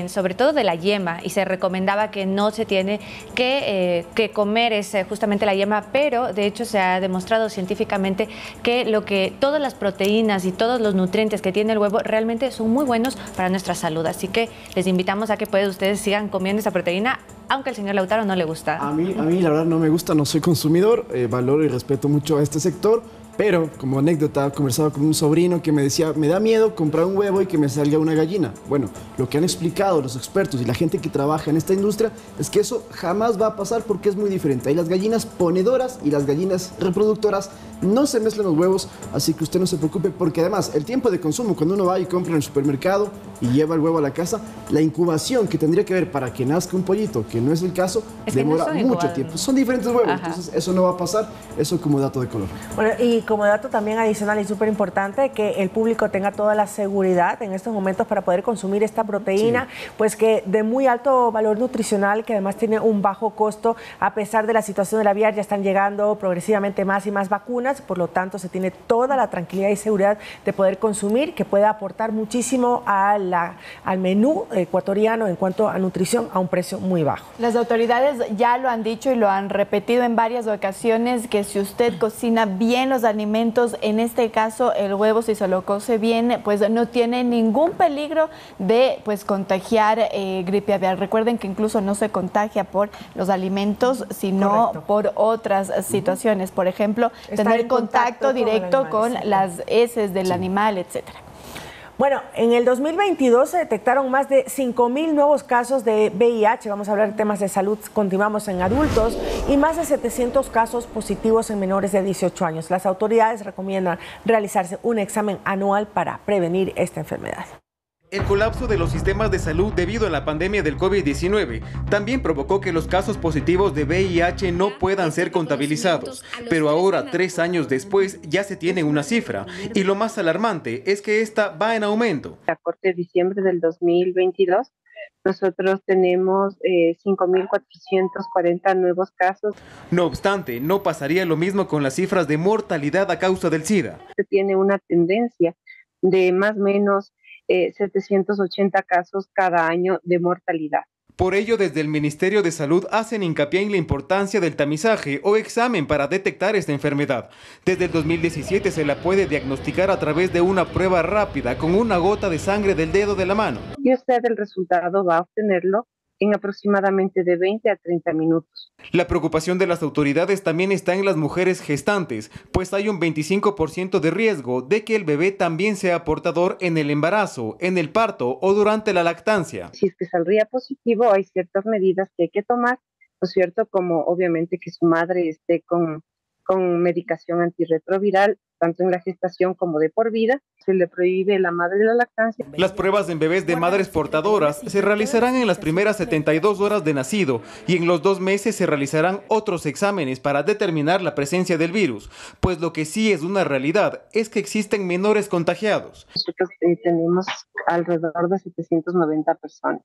sobre todo de la yema, y se recomendaba que no se tiene que comer justamente la yema, pero de hecho se ha demostrado científicamente que todas las proteínas y todos los nutrientes que tiene el huevo realmente son muy buenos para nuestra salud. Así que les invitamos a que ustedes sigan comiendo esa proteína, aunque al señor Lautaro no le gusta. A mí la verdad no me gusta, no soy consumidor, valoro y respeto mucho a este sector, pero como anécdota conversaba con un sobrino que me decía, me da miedo comprar un huevo y que me salga una gallina. Bueno, lo que han explicado los expertos y la gente que trabaja en esta industria es que eso jamás va a pasar porque es muy diferente. Hay las gallinas ponedoras y las gallinas reproductoras, no se mezclan los huevos, así que usted no se preocupe, porque además el tiempo de consumo, cuando uno va y compra en el supermercado y lleva el huevo a la casa, la incubación que tendría que haber para que nazca un pollito, que no es el caso, demora mucho tiempo. Son diferentes huevos, entonces eso no va a pasar, eso como dato de color. Bueno, y como dato también adicional y súper importante, que el público tenga toda la seguridad en estos momentos para poder consumir esta proteína, pues que de muy alto valor nutricional, que además tiene un bajo costo, a pesar de la situación del aviar, ya están llegando progresivamente más y más vacunas, por lo tanto se tiene toda la tranquilidad y seguridad de poder consumir, que puede aportar muchísimo al menú ecuatoriano en cuanto a nutrición a un precio muy bajo. Las autoridades ya lo han dicho y lo han repetido en varias ocasiones, que si usted cocina bien los alimentos, en este caso el huevo, si se lo cose bien, pues no tiene ningún peligro de contagiar gripe aviar. Recuerden que incluso no se contagia por los alimentos, sino por otras situaciones. Por ejemplo, tener contacto directo con las heces del animal, etcétera. Bueno, en el 2022 se detectaron más de 5,000 nuevos casos de VIH. Vamos a hablar de temas de salud, continuamos en adultos, y más de 700 casos positivos en menores de 18 años. Las autoridades recomiendan realizarse un examen anual para prevenir esta enfermedad. El colapso de los sistemas de salud debido a la pandemia del COVID-19 también provocó que los casos positivos de VIH no puedan ser contabilizados. Pero ahora, 3 años después, ya se tiene una cifra. Y lo más alarmante es que esta va en aumento. A corte de diciembre del 2022, nosotros tenemos 5.440 nuevos casos. No obstante, no pasaría lo mismo con las cifras de mortalidad a causa del SIDA. Se tiene una tendencia de más o menos 780 casos cada año de mortalidad. Por ello, desde el Ministerio de Salud hacen hincapié en la importancia del tamizaje o examen para detectar esta enfermedad. Desde el 2017 se la puede diagnosticar a través de una prueba rápida con una gota de sangre del dedo de la mano. Y usted el resultado va a obtenerlo en aproximadamente de 20 a 30 minutos. La preocupación de las autoridades también está en las mujeres gestantes, pues hay un 25% de riesgo de que el bebé también sea portador en el embarazo, en el parto o durante la lactancia. Si es que saldría positivo, hay ciertas medidas que hay que tomar, ¿no es cierto? Como obviamente que su madre esté con medicación antirretroviral, tanto en la gestación como de por vida. Se le prohíbe la madre de la lactancia. Las pruebas en bebés de madres portadoras se realizarán en las primeras 72 horas de nacido y en los 2 meses se realizarán otros exámenes para determinar la presencia del virus, pues lo que sí es una realidad es que existen menores contagiados. Nosotros tenemos alrededor de 790 personas.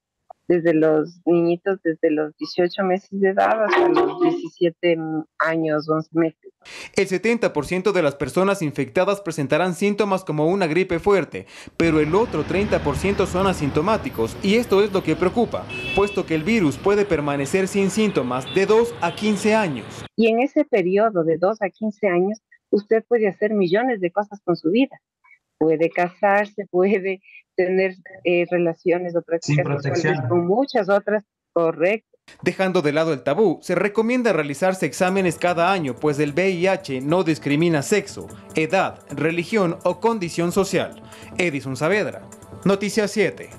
Desde los niñitos, desde los 18 meses de edad hasta los 17 años, 11 meses. El 70% de las personas infectadas presentarán síntomas como una gripe fuerte, pero el otro 30% son asintomáticos, y esto es lo que preocupa, puesto que el virus puede permanecer sin síntomas de 2 a 15 años. Y en ese periodo de 2 a 15 años, usted puede hacer millones de cosas con su vida. Puede casarse, puede tener relaciones o prácticas sexuales con muchas otras, correcto. Dejando de lado el tabú, se recomienda realizarse exámenes cada año, pues el VIH no discrimina sexo, edad, religión o condición social. Edison Saavedra, Noticias 7.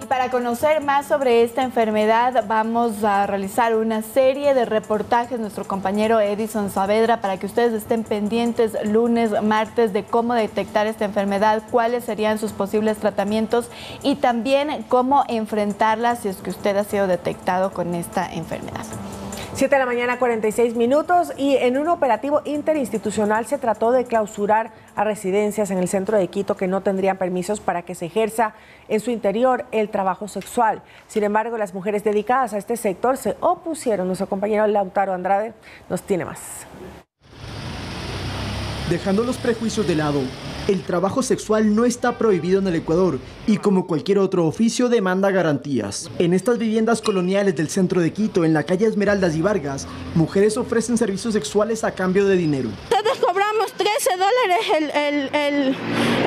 Para conocer más sobre esta enfermedad vamos a realizar una serie de reportajes, nuestro compañero Edison Saavedra, para que ustedes estén pendientes lunes, martes de cómo detectar esta enfermedad, cuáles serían sus posibles tratamientos y también cómo enfrentarla si es que usted ha sido detectado con esta enfermedad. 7 de la mañana, 46 minutos, y en un operativo interinstitucional se trató de clausurar a residencias en el centro de Quito que no tendrían permisos para que se ejerza en su interior el trabajo sexual. Sin embargo, las mujeres dedicadas a este sector se opusieron. Nuestro compañero Lautaro Andrade nos tiene más. Dejando los prejuicios de lado, el trabajo sexual no está prohibido en el Ecuador y como cualquier otro oficio demanda garantías. En estas viviendas coloniales del centro de Quito, en la calle Esmeraldas y Vargas, mujeres ofrecen servicios sexuales a cambio de dinero. Nosotros cobramos $13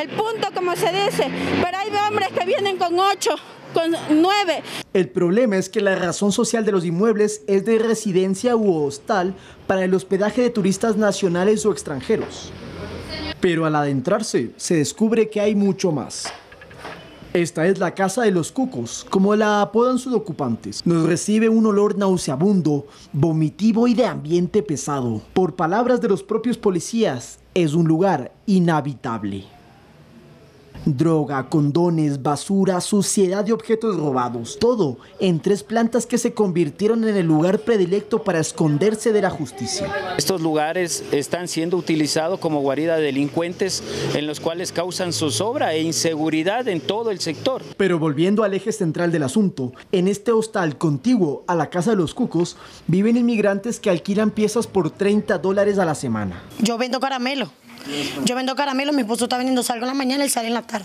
el punto, como se dice, pero hay hombres que vienen con 8, con 9. El problema es que la razón social de los inmuebles es de residencia u hostal para el hospedaje de turistas nacionales o extranjeros. Pero al adentrarse, se descubre que hay mucho más. Esta es la casa de los cucos, como la apodan sus ocupantes. Nos recibe un olor nauseabundo, vomitivo y de ambiente pesado. Por palabras de los propios policías, es un lugar inhabitable. Droga, condones, basura, suciedad y objetos robados. Todo en 3 plantas que se convirtieron en el lugar predilecto para esconderse de la justicia. Estos lugares están siendo utilizados como guarida de delincuentes en los cuales causan zozobra e inseguridad en todo el sector. Pero volviendo al eje central del asunto, en este hostal contiguo a la casa de los cucos viven inmigrantes que alquilan piezas por $30 a la semana. Yo vendo caramelo. Mi esposo está vendiendo, salgo en la mañana y sale en la tarde.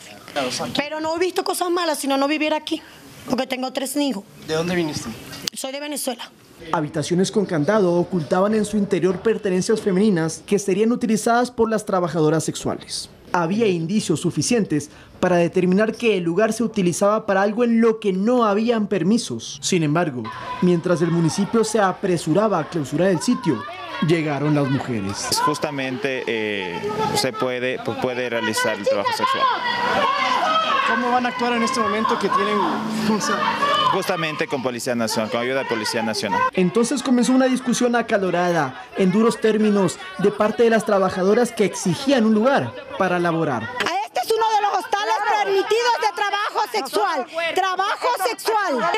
Pero no he visto cosas malas, si no viviera aquí, porque tengo 3 hijos. ¿De dónde viniste? Soy de Venezuela. Habitaciones con candado ocultaban en su interior pertenencias femeninas que serían utilizadas por las trabajadoras sexuales. Había indicios suficientes para determinar que el lugar se utilizaba para algo en lo que no habían permisos. Sin embargo, mientras el municipio se apresuraba a clausurar el sitio, llegaron las mujeres. Justamente se puede realizar el trabajo sexual. ¿Cómo van a actuar en este momento que tienen? Justamente con Policía Nacional, con ayuda de Policía Nacional. Entonces comenzó una discusión acalorada, en duros términos, de parte de las trabajadoras que exigían un lugar para laborar. Este es uno de los hostales permitidos de trabajo sexual. Trabajo sexual.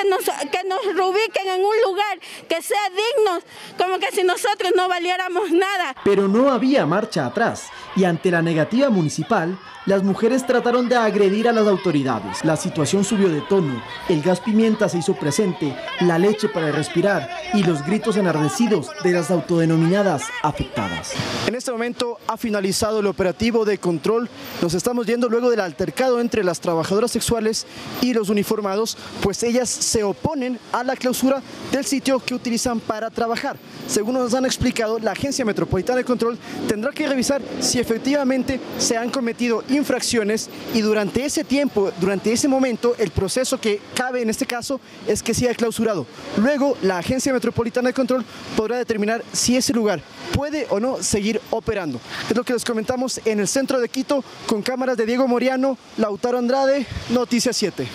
Que nos reubiquen en un lugar que sea digno, como que si nosotros no valiéramos nada. Pero no había marcha atrás, y ante la negativa municipal, las mujeres trataron de agredir a las autoridades. La situación subió de tono, el gas pimienta se hizo presente, la leche para respirar y los gritos enardecidos de las autodenominadas afectadas. En este momento ha finalizado el operativo de control. Nos estamos yendo luego del altercado entre las trabajadoras sexuales y los uniformados, pues ellas se oponen a la clausura del sitio que utilizan para trabajar. Según nos han explicado, la Agencia Metropolitana de Control tendrá que revisar si efectivamente se han cometido infracciones y durante ese tiempo, durante ese momento, el proceso que cabe en este caso es que sea clausurado. Luego, la Agencia Metropolitana de Control podrá determinar si ese lugar puede o no seguir operando. Es lo que les comentamos en el centro de Quito con cámaras de Diego Moriano, Lautaro Andrade, Noticias 7.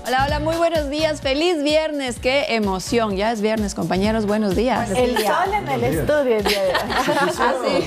Hola, hola, muy buenos días, feliz viernes, qué emoción, ya es viernes, compañeros, buenos días. El sol en el estudio.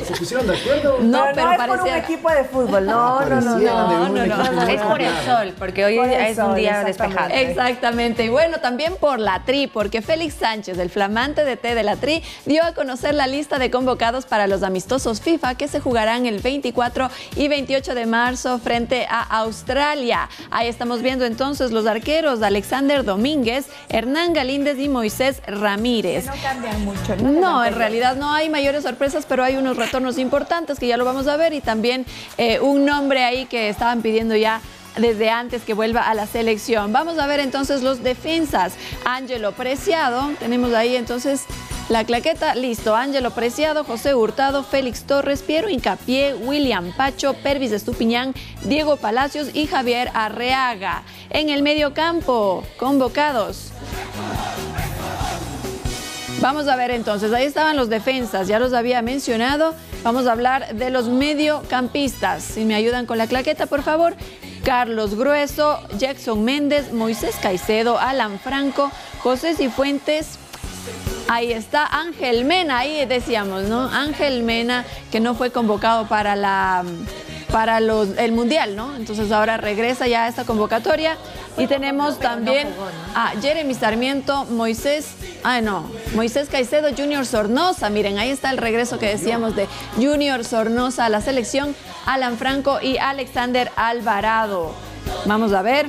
¿Se pusieron de acuerdo? No, pero es por un equipo de fútbol, no. Es por el sol, porque hoy es un día despejado. Exactamente, y bueno, también por la Tri, porque Félix Sánchez, el flamante DT de la Tri, dio a conocer la lista de convocados para los amistosos FIFA que se jugarán el 24 y 28 de marzo frente a Australia. Ahí estamos viendo entonces los arqueros Alexander Domínguez, Hernán Galíndez y Moisés Ramírez. Que no cambian mucho, ¿no? No, en realidad no hay mayores sorpresas, pero hay unos retornos importantes que ya lo vamos a ver y también un nombre ahí que estaban pidiendo ya desde antes que vuelva a la selección. Vamos a ver entonces los defensas. Ángelo Preciado, tenemos ahí entonces La claqueta, listo. Ángelo Preciado, José Hurtado, Félix Torres, Piero Hincapié, William Pacho, Pervis Estupiñán, Diego Palacios y Javier Arreaga. En el medio campo, convocados. Vamos a ver entonces, ahí estaban los defensas, ya los había mencionado. Vamos a hablar de los mediocampistas. Si me ayudan con la claqueta, por favor. Carlos Grueso, Jackson Méndez, Moisés Caicedo, Alan Franco, José Cifuentes. Ahí está Ángel Mena, ahí decíamos, ¿no? Ángel Mena, que no fue convocado para el Mundial, ¿no? Entonces ahora regresa ya a esta convocatoria. Y tenemos también a Jeremy Sarmiento, Moisés Caicedo, Junior Sornosa. Miren, ahí está el regreso que decíamos de Junior Sornosa a la selección, Alan Franco y Alexander Alvarado. Vamos a ver.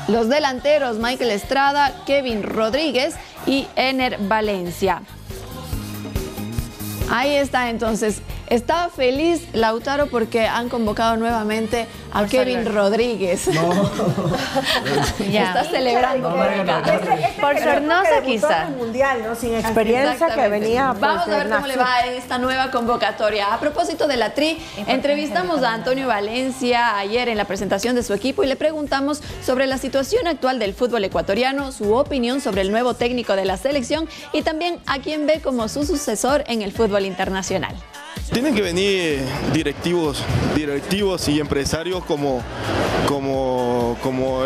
Los delanteros, Michael Estrada, Kevin Rodríguez y Ener Valencia. Ahí está entonces. Estaba feliz Lautaro porque han convocado nuevamente a Kevin Rodríguez. No. Ya. Está celebrando. Por Sornosa quizá. Mundial, ¿no? Sin experiencia que venía. Vamos a ver cómo le va en esta nueva convocatoria. A propósito de la Tri, entrevistamos a Antonio Valencia ayer en la presentación de su equipo y le preguntamos sobre la situación actual del fútbol ecuatoriano, su opinión sobre el nuevo técnico de la selección y también a quién ve como su sucesor en el fútbol internacional. Tienen que venir directivos y empresarios como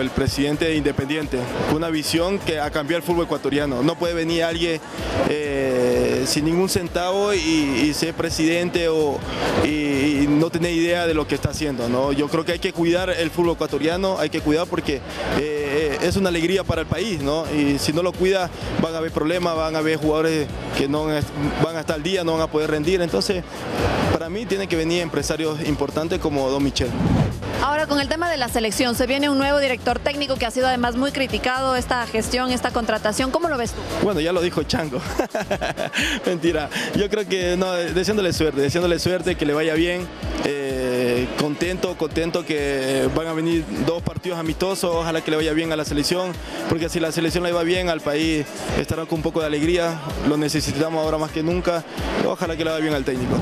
el presidente de Independiente, con una visión que a cambiar el fútbol ecuatoriano. No puede venir alguien sin ningún centavo y ser presidente y no tener idea de lo que está haciendo, ¿no? Yo creo que hay que cuidar el fútbol ecuatoriano, hay que cuidar porque es una alegría para el país, ¿no? Y si no lo cuida van a haber problemas, van a haber jugadores que no van a estar al día, no van a poder rendir. Entonces, para mí tienen que venir empresarios importantes como Don Michel. Ahora, con el tema de la selección, se viene un nuevo director técnico que ha sido además muy criticado esta gestión, esta contratación. ¿Cómo lo ves tú? Bueno, ya lo dijo Chango. Mentira. Yo creo que, no, deseándole suerte, que le vaya bien. Contento que van a venir 2 partidos amistosos. Ojalá que le vaya bien a la selección, porque si la selección le va bien, al país estará con un poco de alegría. Lo necesitamos ahora más que nunca. Ojalá que le vaya bien al técnico.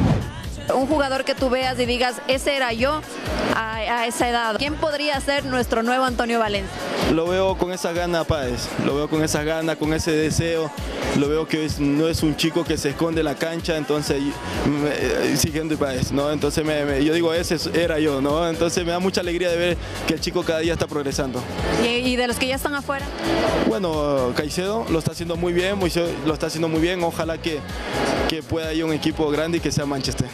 Un jugador que tú veas y digas, ese era yo a esa edad. ¿Quién podría ser nuestro nuevo Antonio Valencia? Lo veo con esas ganas, Páez. Lo veo con esas ganas, con ese deseo. Lo veo que no es un chico que se esconde en la cancha, entonces siguiendo Páez, ¿no? Entonces yo digo, ese era yo, ¿no? Entonces me da mucha alegría de ver que el chico cada día está progresando. ¿Y de los que ya están afuera? Bueno, Caicedo lo está haciendo muy bien, Moisés lo está haciendo muy bien. Ojalá que pueda ir un equipo grande y que sea Manchester.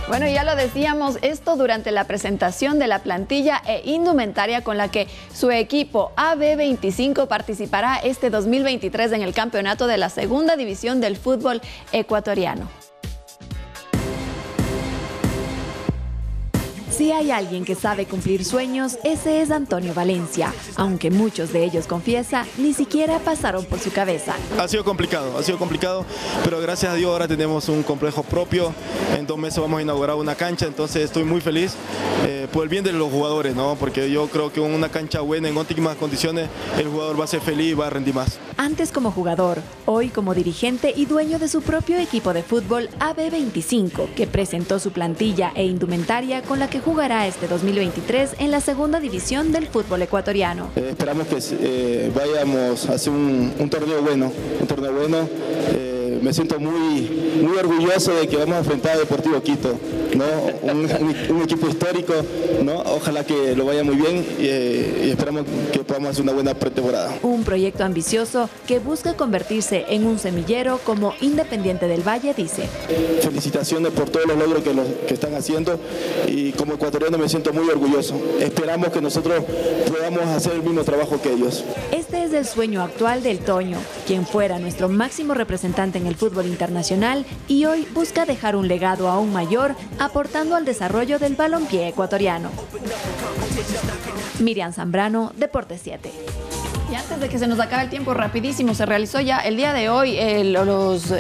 Bueno, ya lo decíamos, esto durante la presentación de la plantilla e indumentaria con la que su equipo AB25 participará este 2023 en el campeonato de la segunda división del fútbol ecuatoriano. Si hay alguien que sabe cumplir sueños, ese es Antonio Valencia. Aunque muchos de ellos, confiesa, ni siquiera pasaron por su cabeza. Ha sido complicado, pero gracias a Dios ahora tenemos un complejo propio. En 2 meses vamos a inaugurar una cancha, entonces estoy muy feliz por el bien de los jugadores, ¿no? Porque yo creo que con una cancha buena, en óptimas condiciones, el jugador va a ser feliz y va a rendir más. Antes como jugador, hoy como dirigente y dueño de su propio equipo de fútbol AB25, que presentó su plantilla e indumentaria con la que jugará este 2023 en la segunda división del fútbol ecuatoriano. Esperamos que vayamos a hacer un torneo bueno, me siento muy orgulloso de que vamos a enfrentar a Deportivo Quito, ¿no? un equipo histórico, ¿no? Ojalá que lo vaya muy bien y esperamos que podamos hacer una buena pretemporada. Un proyecto ambicioso que busca convertirse en un semillero como Independiente del Valle dice. Felicitaciones por todos los logros que están haciendo y como ecuatoriano me siento muy orgulloso. Esperamos que nosotros podamos hacer el mismo trabajo que ellos. Este es el sueño actual del Toño, quien fuera nuestro máximo representante en el fútbol internacional y hoy busca dejar un legado aún mayor, aportando al desarrollo del balompié ecuatoriano. Miriam Zambrano, Deportes 7. Y antes de que se nos acabe el tiempo, rapidísimo, se realizó ya el día de hoy el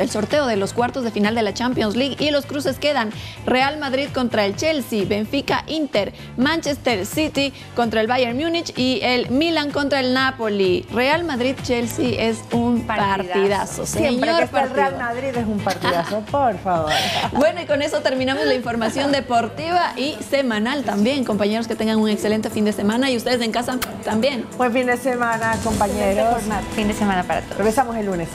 sorteo de los cuartos de final de la Champions League y los cruces quedan: Real Madrid contra el Chelsea, Benfica Inter, Manchester City contra el Bayern Múnich y el Milan contra el Napoli. Real Madrid-Chelsea es un partidazo. Siempre que está el Real Madrid es un partidazo, por favor. Bueno, y con eso terminamos la información deportiva y semanal también. Compañeros, que tengan un excelente fin de semana y ustedes en casa también. Buen fin de semana, compañeros. Fin de semana para todos. Regresamos el lunes.